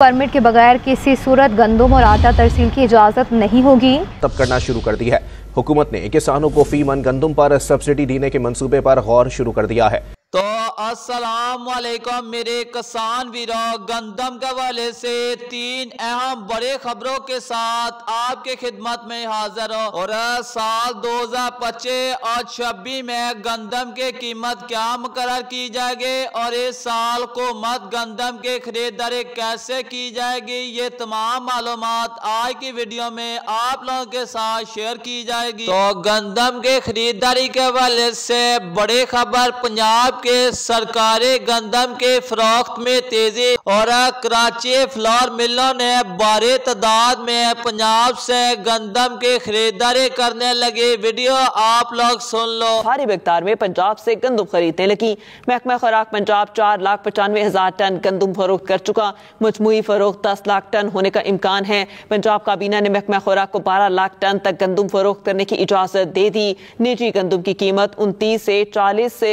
Permit के बगैर किसी सूरत गंदम और आटा तरसील की इजाजत नहीं होगी। तब करना शुरू कर दी है। हुकूमत ने किसानों को फी मन गंदम पर सब्सिडी देने के मंसूबे पर गौर शुरू कर दिया है। तो अस्सलाम वालेकुम मेरे किसान वीरों, गंदम के हवाले से 3 अहम बड़े खबरों के साथ आपके खिदमत में हाजिर हो। और साल 2025 और 26 में गंदम की कीमत क्या मुकर्रर की जाएगी और इस साल हुकूमत गंदम की खरीदारी कैसे की जाएगी, ये तमाम मालूमात आज की वीडियो में आप लोगों के साथ शेयर की जाएगी। तो गंदम के खरीदारी के हवाले से बड़ी खबर, पंजाब के सरकारी गंदम के फरोख्त में तेजी और कराची फ्लोर मिलों ने बड़ी तादाद में पंजाब से गंदम की खरीदारी करने लगी। वीडियो आप लोग सुन लो। भारी मिकदार में पंजाब से गंदम खरीदने लगी। महकमा खुराक पंजाब 4,95,000 टन गंदम फरोख्त कर चुका। मजमूई फरोख्त 10 लाख टन होने का इम्कान है। पंजाब काबीना ने महकमा खुराक को 12 लाख टन तक गंदम फरोख्त करने की इजाजत दे दी। निजी गंदम की कीमत 29 से 40 से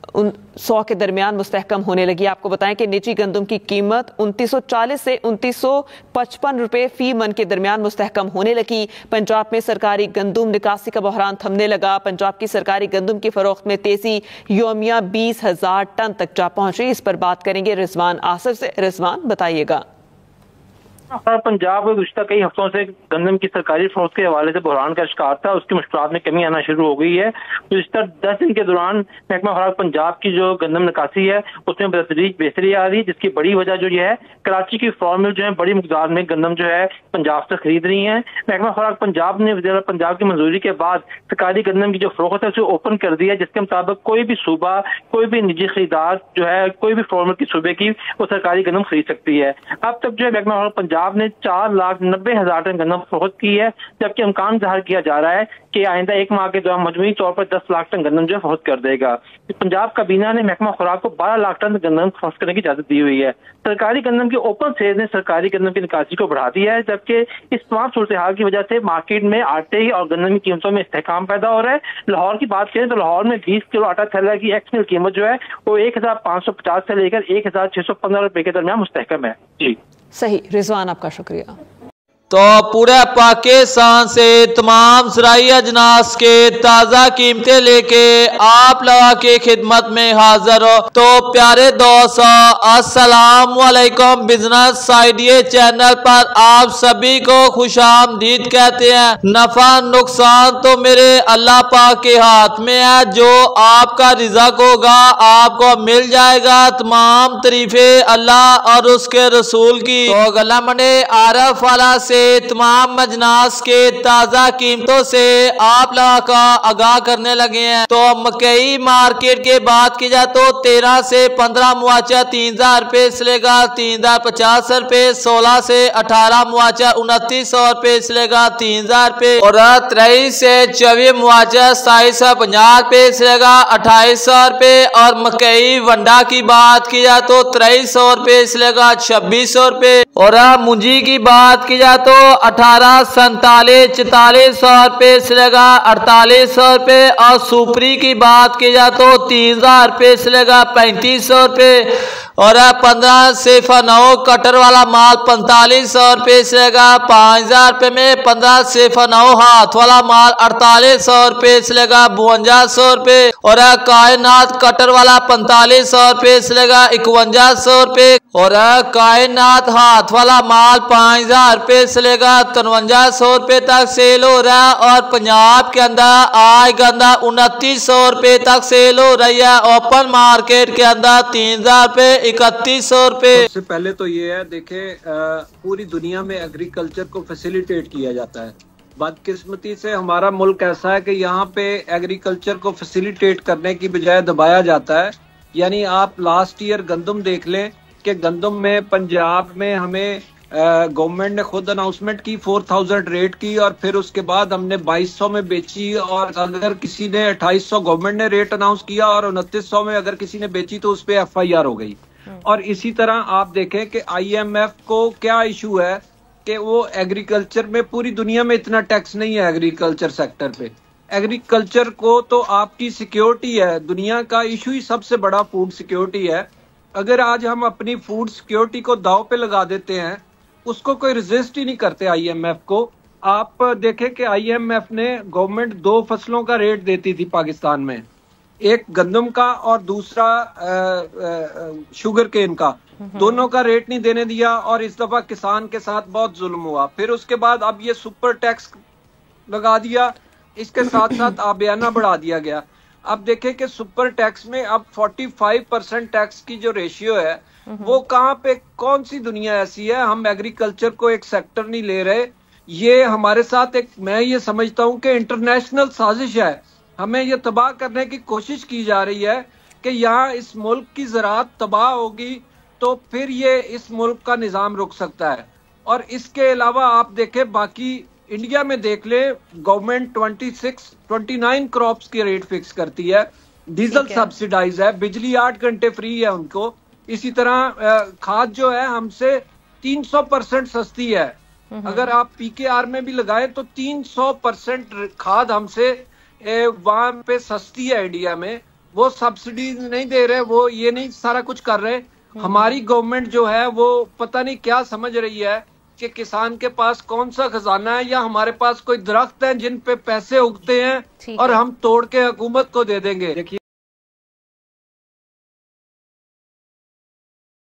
100 के दरमियान मुस्तहकम होने लगी। आपको बताएं कि निजी गंदम की कीमत 2940 से 2955 रुपए फी मन के दरमियान मुस्तहकम होने लगी। पंजाब में सरकारी गंदम निकासी का बहरान थमने लगा। पंजाब की सरकारी गंदम की फरोख्त में तेजी योमिया 20,000 टन तक जा पहुंची। इस पर बात करेंगे रिजवान आसिफ से। रिजवान, बताइएगा। पंजाब गुज़श्ता कई हफ्तों से गंदम की सरकारी फरोख्त के हवाले से बहरान का शिकार था। उसकी मुश्किलात में कमी आना शुरू हो गई है। गुज़श्ता 10 दिन के दौरान महकमा खुराक पंजाब की जो गंदम निकासी है उसमें बतदरीज बेहतरी आ रही है, जिसकी बड़ी वजह जो है कराची की फ्लोर मिल जो है बड़ी मकदार में गंदम जो है पंजाब से खरीद रही है। महकमा खुराक पंजाब ने वज़ीर पंजाब की मंजूरी के बाद सरकारी गंदम की जो फरोख्त है उसे ओपन कर दिया, जिसके मुताबिक कोई भी सूबा, कोई भी निजी खरीदार जो है कोई भी फ्लोर मिल की सूबे की वो सरकारी गंदम खरीद सकती है। अब तक जो है महकमा खुराक पंजाब ने 4,90,000 टन गंदम फरोख्त की है, जबकि इम्कान जाहिर किया जा रहा है कि आइंदा 1 माह के दौरान मजमूई तौर पर 10 लाख टन गंदम जो फरोख्त कर देगा। पंजाब काबीना ने महकमा खुराक को 12 लाख टन गंदम फरोख्त करने की इजाजत दी हुई है। सरकारी गंदम के ओपन सेल ने सरकारी गंदम की निकासी को बढ़ा दिया है, जबकि इस तमाम सूरत हाल की वजह से मार्केट में आटे और गंदम की कीमतों में इस्तेहकाम पैदा हो रहा है। लाहौर की बात करें तो लाहौर में 20 किलो आटा थैला की एक्सएल कीमत जो है वो 1,550 से लेकर 1,615 रुपए के दरमियान मुस्तहकम है। जी सही रिजवान, आपका शुक्रिया। तो पूरे पाकिस्तान से तमाम ज़राई अजनास के ताज़ा कीमतें लेके आप लोगों की खिदमत में हाजिर हो। तो प्यारे दोस्तों, अस्सलाम वालेकुम। बिजनेस आइडिया चैनल पर आप सभी को खुशामदीद कहते हैं। नफा नुकसान तो मेरे अल्लाह पाक के हाथ में है। जो आपका रिज़्क़ होगा आपको मिल जाएगा। तमाम तारीफे अल्लाह और उसके रसूल की। तो गला मने आरफ वाला से तमाम अजनास के ताज़ा कीमतों से आप लोगों का आगाह करने लगे हैं। तो मकई मार्केट के बात की जाए तो 13 से 15 मुआवजा 3,000 रुपए से लेगा 3,050 रुपए, 16 से 18 मुआवजा 2,900 रुपए से लेगा 3,000 रुपए, और 23 से 24 मुआवजा 2,750 रुपए से लेगा 2,800 रुपए। और मकई वंडा की बात की जाए तो 2,300 रुपए से लेगा 2,600 रुपए। और मुंजी की बात की जाए तो 18, 47, 4400 रुपए से लेगा 4,800 रुपए। और सुपरी की बात की जाए तो 3,000 रुपए से लेगा 3,500 रुपए। और 15 से 9 कटर वाला माल 4,500 रुपए से लेगा 5,000 रुपए में। 15 से 9 हाथ वाला माल 4,800 रुपए से लेगा 5,200 रुपए। और कायनात कटर वाला 4,500 रुपए से लेगा 5,100 रुपए। और कायनात हाथ वाला माल 5,000 रुपए से लेगा 5,300 रुपए तक सेल हो रहा है। और पंजाब के अंदर आज गंदा 2,900 रुपए तक सेल हो रही है। ओपन मार्केट के अंदर 3,000 रुपए, 3,100 रुपए। सबसे पहले तो ये है, देखे पूरी दुनिया में एग्रीकल्चर को फैसिलिटेट किया जाता है। बदकिस्मती से हमारा मुल्क ऐसा है कि यहाँ पे एग्रीकल्चर को फैसिलिटेट करने की बजाय दबाया जाता है। यानी आप लास्ट ईयर गंदम देख लें कि गंदम में पंजाब में हमें गवर्नमेंट ने खुद अनाउंसमेंट की 4,000 रेट की, और फिर उसके बाद हमने 2,200 में बेची। और अगर किसी ने 2,800 गवर्नमेंट ने रेट अनाउंस किया और 2900 में अगर किसी ने बेची तो उस पर FIR हो गई। और इसी तरह आप देखें कि IMF को क्या इशू है कि वो एग्रीकल्चर में, पूरी दुनिया में इतना टैक्स नहीं है एग्रीकल्चर सेक्टर पे। एग्रीकल्चर को तो आपकी सिक्योरिटी है, दुनिया का इशू ही सबसे बड़ा फूड सिक्योरिटी है। अगर आज हम अपनी फूड सिक्योरिटी को दांव पे लगा देते हैं, उसको कोई रेजिस्ट ही नहीं करते आईएमएफ को। आप देखें कि आईएमएफ ने गवर्नमेंट 2 फसलों का रेट देती थी पाकिस्तान में, एक गंदम का और दूसरा शुगर केन का, दोनों का रेट नहीं देने दिया और इस दफा किसान के साथ बहुत जुल्म हुआ। फिर उसके बाद अब ये सुपर टैक्स लगा दिया, इसके साथ साथ आबियाना बढ़ा दिया गया। अब देखें कि सुपर टैक्स में अब 45% टैक्स की जो रेशियो है वो कहाँ पे, कौन सी दुनिया ऐसी है, हम एग्रीकल्चर को एक सेक्टर नहीं ले रहे। ये हमारे साथ एक, मैं ये समझता हूँ कि इंटरनेशनल साजिश है, हमें ये तबाह करने की कोशिश की जा रही है कि यहाँ इस मुल्क की ज़राअत तबाह होगी तो फिर ये इस मुल्क का निज़ाम रुक सकता है। और इसके अलावा आप देखें बाकी इंडिया में देख ले, गवर्नमेंट 29 क्रॉप्स के रेट फिक्स करती है, डीजल सब्सिडाइज है, बिजली 8 घंटे फ्री है उनको। इसी तरह खाद जो है हमसे 300% सस्ती है, अगर आप पीकेआर में भी लगाएं तो 300% खाद हमसे वहां पे सस्ती है इंडिया में। वो सब्सिडी नहीं दे रहे, वो ये नहीं सारा कुछ कर रहे। हमारी गवर्नमेंट जो है वो पता नहीं क्या समझ रही है कि किसान के पास कौन सा खजाना है, या हमारे पास कोई दरख्त है जिन पे पैसे उगते हैं और हम तोड़ के हुकूमत को दे देंगे। देखिए